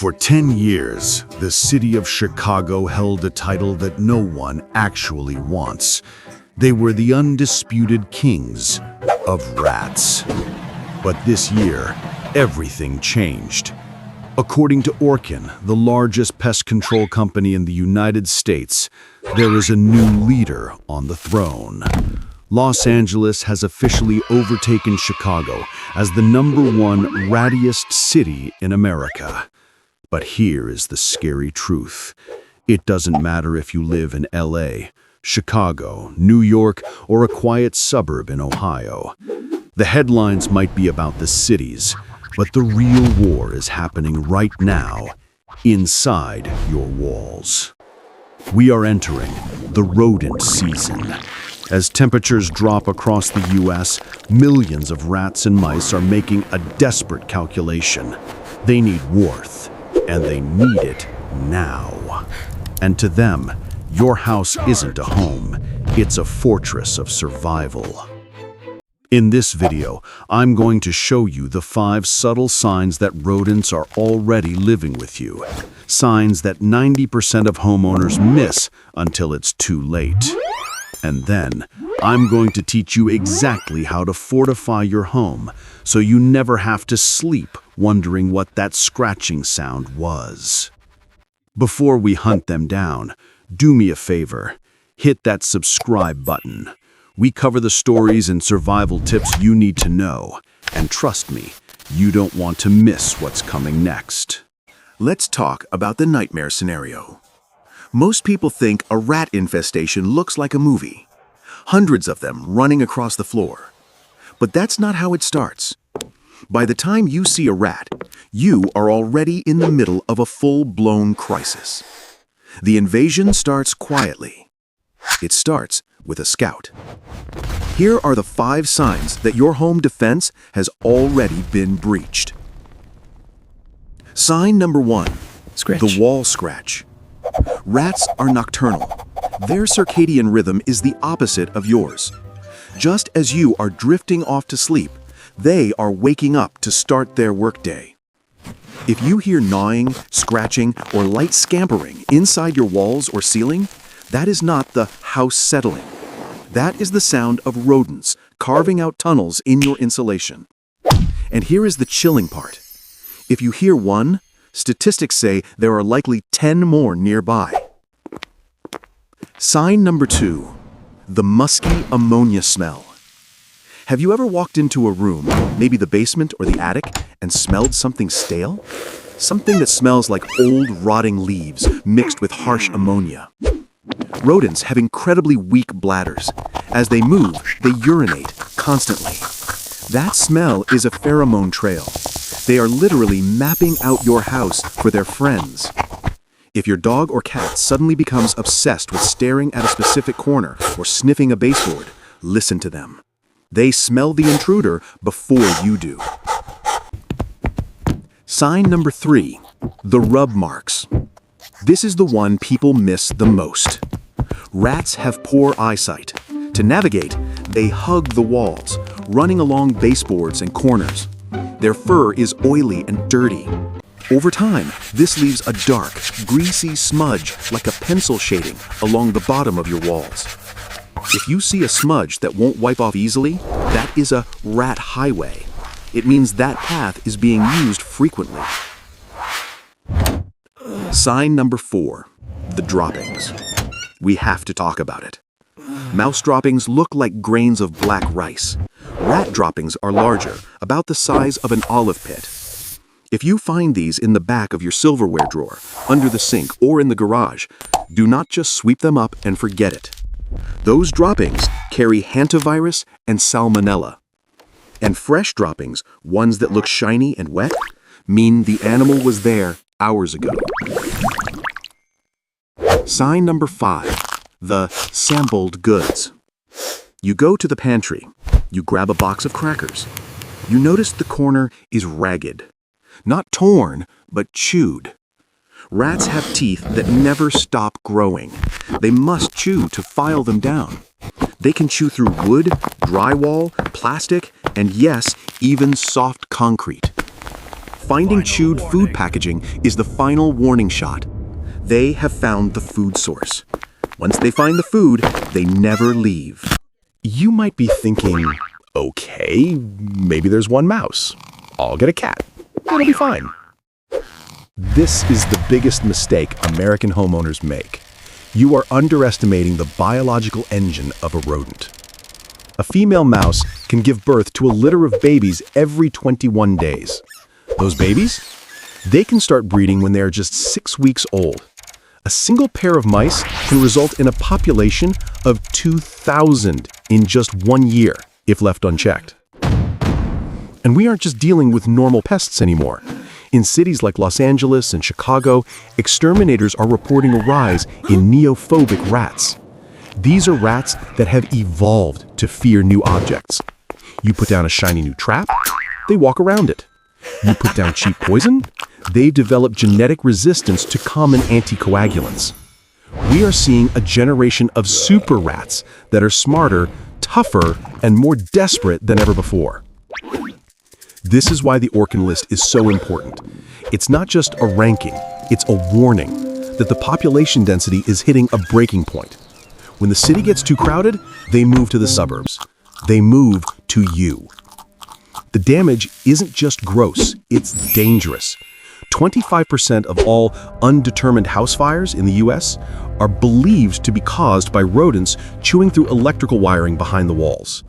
For 10 years, the city of Chicago held a title that no one actually wants. They were the undisputed kings of rats. But this year, everything changed. According to Orkin, the largest pest control company in the United States, there is a new leader on the throne. Los Angeles has officially overtaken Chicago as the #1 rattiest city in America. But here is the scary truth. It doesn't matter if you live in LA, Chicago, New York, or a quiet suburb in Ohio. The headlines might be about the cities, but the real war is happening right now, inside your walls. We are entering the rodent season. As temperatures drop across the US, millions of rats and mice are making a desperate calculation. They need warmth, and they need it now. And to them, your house isn't a home, it's a fortress of survival. In this video, I'm going to show you the 5 subtle signs that rodents are already living with you. Signs that 90% of homeowners miss until it's too late. And then, I'm going to teach you exactly how to fortify your home so you never have to sleep wondering what that scratching sound was. Before we hunt them down, do me a favor. Hit that subscribe button. We cover the stories and survival tips you need to know. And trust me, you don't want to miss what's coming next. Let's talk about the nightmare scenario. Most people think a rat infestation looks like a movie. Hundreds of them running across the floor. But that's not how it starts. By the time you see a rat, you are already in the middle of a full-blown crisis. The invasion starts quietly. It starts with a scout. Here are the 5 signs that your home defense has already been breached. Sign number 1, the wall scratch. Rats are nocturnal. Their circadian rhythm is the opposite of yours. Just as you are drifting off to sleep, they are waking up to start their workday. If you hear gnawing, scratching, or light scampering inside your walls or ceiling, that is not the house settling. That is the sound of rodents carving out tunnels in your insulation. And here is the chilling part. If you hear one, statistics say there are likely 10 more nearby. Sign number 2, the musky ammonia smell. Have you ever walked into a room, maybe the basement or the attic, and smelled something stale? Something that smells like old rotting leaves mixed with harsh ammonia. Rodents have incredibly weak bladders. As they move, they urinate constantly. That smell is a pheromone trail. They are literally mapping out your house for their friends. If your dog or cat suddenly becomes obsessed with staring at a specific corner or sniffing a baseboard, listen to them. They smell the intruder before you do. Sign number 3, the rub marks. This is the one people miss the most. Rats have poor eyesight. To navigate, they hug the walls, running along baseboards and corners. Their fur is oily and dirty. Over time, this leaves a dark, greasy smudge like a pencil shading along the bottom of your walls. If you see a smudge that won't wipe off easily, that is a rat highway. It means that path is being used frequently. Sign number 4, the droppings. We have to talk about it. Mouse droppings look like grains of black rice. Rat droppings are larger, about the size of an olive pit. If you find these in the back of your silverware drawer, under the sink, or in the garage, do not just sweep them up and forget it. Those droppings carry hantavirus and salmonella. And fresh droppings, ones that look shiny and wet, mean the animal was there hours ago. Sign number 5, the sampled goods. You go to the pantry. You grab a box of crackers. You notice the corner is ragged. Not torn, but chewed. Rats have teeth that never stop growing. They must chew to file them down. They can chew through wood, drywall, plastic, and yes, even soft concrete. Finding chewed food packaging is the final warning shot. They have found the food source. Once they find the food, they never leave. You might be thinking, okay, maybe there's one mouse. I'll get a cat. It'll be fine. This is the biggest mistake American homeowners make. You are underestimating the biological engine of a rodent. A female mouse can give birth to a litter of babies every 21 days. Those babies? They can start breeding when they are just 6 weeks old. A single pair of mice can result in a population of 2,000 in just 1 year, if left unchecked. And we aren't just dealing with normal pests anymore. In cities like Los Angeles and Chicago, exterminators are reporting a rise in neophobic rats. These are rats that have evolved to fear new objects. You put down a shiny new trap, they walk around it. You put down cheap poison, they develop genetic resistance to common anticoagulants. We are seeing a generation of super rats that are smarter, tougher, and more desperate than ever before. This is why the Orkin list is so important. It's not just a ranking, it's a warning that the population density is hitting a breaking point. When the city gets too crowded, they move to the suburbs. They move to you. The damage isn't just gross, it's dangerous. 25% of all undetermined house fires in the US are believed to be caused by rodents chewing through electrical wiring behind the walls.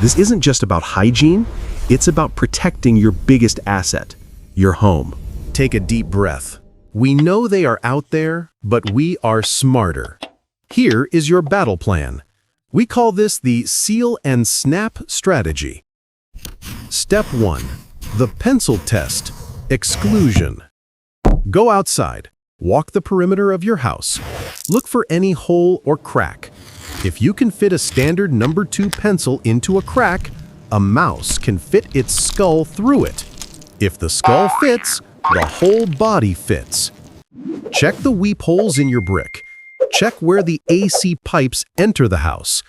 This isn't just about hygiene, it's about protecting your biggest asset, your home. Take a deep breath. We know they are out there, but we are smarter. Here is your battle plan. We call this the seal and snap strategy. Step 1. The pencil test. Exclusion. Go outside. Walk the perimeter of your house. Look for any hole or crack. If you can fit a standard number 2 pencil into a crack, a mouse can fit its skull through it. If the skull fits, the whole body fits. Check the weep holes in your brick. Check where the AC pipes enter the house.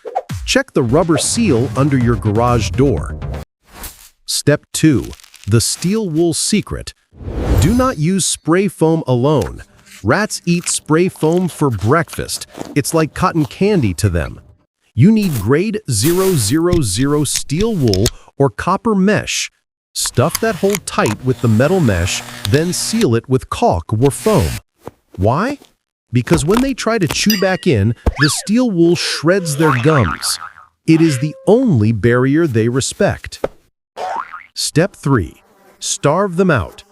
Check the rubber seal under your garage door. Step 2. The steel wool secret. Do not use spray foam alone. Rats eat spray foam for breakfast. It's like cotton candy to them. You need grade 000 steel wool or copper mesh. Stuff that hole tight with the metal mesh, then seal it with caulk or foam. Why? Because when they try to chew back in, the steel wool shreds their gums. It is the only barrier they respect. Step 3. Starve them out.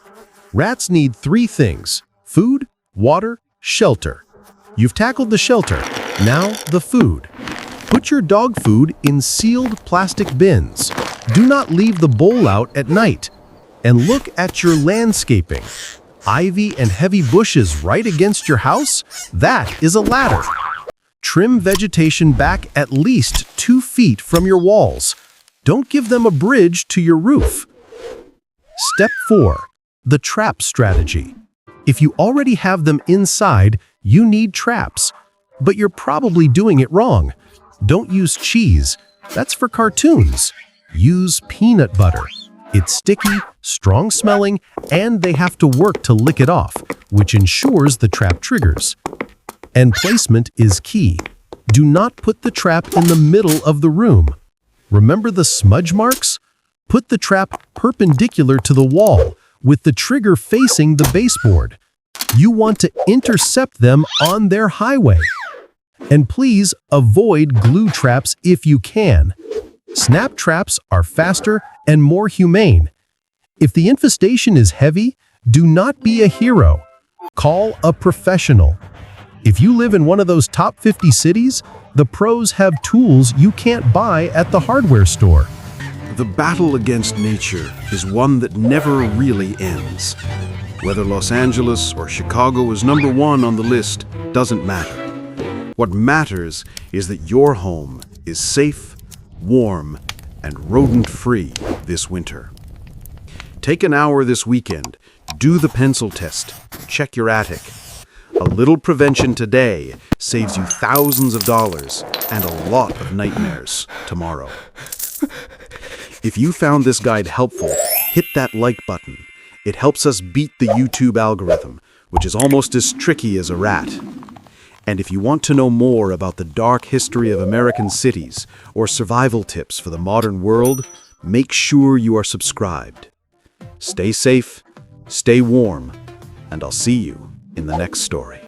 Rats need 3 things: food, water, shelter. You've tackled the shelter, now the food. Put your dog food in sealed plastic bins. Do not leave the bowl out at night. And look at your landscaping. Ivy and heavy bushes right against your house? That is a ladder. Trim vegetation back at least 2 feet from your walls. Don't give them a bridge to your roof. Step 4. The trap strategy. If you already have them inside, you need traps. But you're probably doing it wrong. Don't use cheese. That's for cartoons. Use peanut butter. It's sticky, strong-smelling, and they have to work to lick it off, which ensures the trap triggers. And placement is key. Do not put the trap in the middle of the room. Remember the smudge marks? Put the trap perpendicular to the wall, with the trigger facing the baseboard. You want to intercept them on their highway. And please avoid glue traps if you can. Snap traps are faster and more humane. If the infestation is heavy, do not be a hero. Call a professional. If you live in one of those top 50 cities, the pros have tools you can't buy at the hardware store. The battle against nature is one that never really ends. Whether Los Angeles or Chicago is number 1 on the list doesn't matter. What matters is that your home is safe, warm, and rodent-free this winter. Take an hour this weekend, do the pencil test, check your attic. A little prevention today saves you thousands of dollars and a lot of nightmares tomorrow. If you found this guide helpful, hit that like button It helps us beat the YouTube algorithm, which is almost as tricky as a rat. And if you want to know more about the dark history of American cities or survival tips for the modern world, make sure you are subscribed. Stay safe, stay warm, and I'll see you in the next story.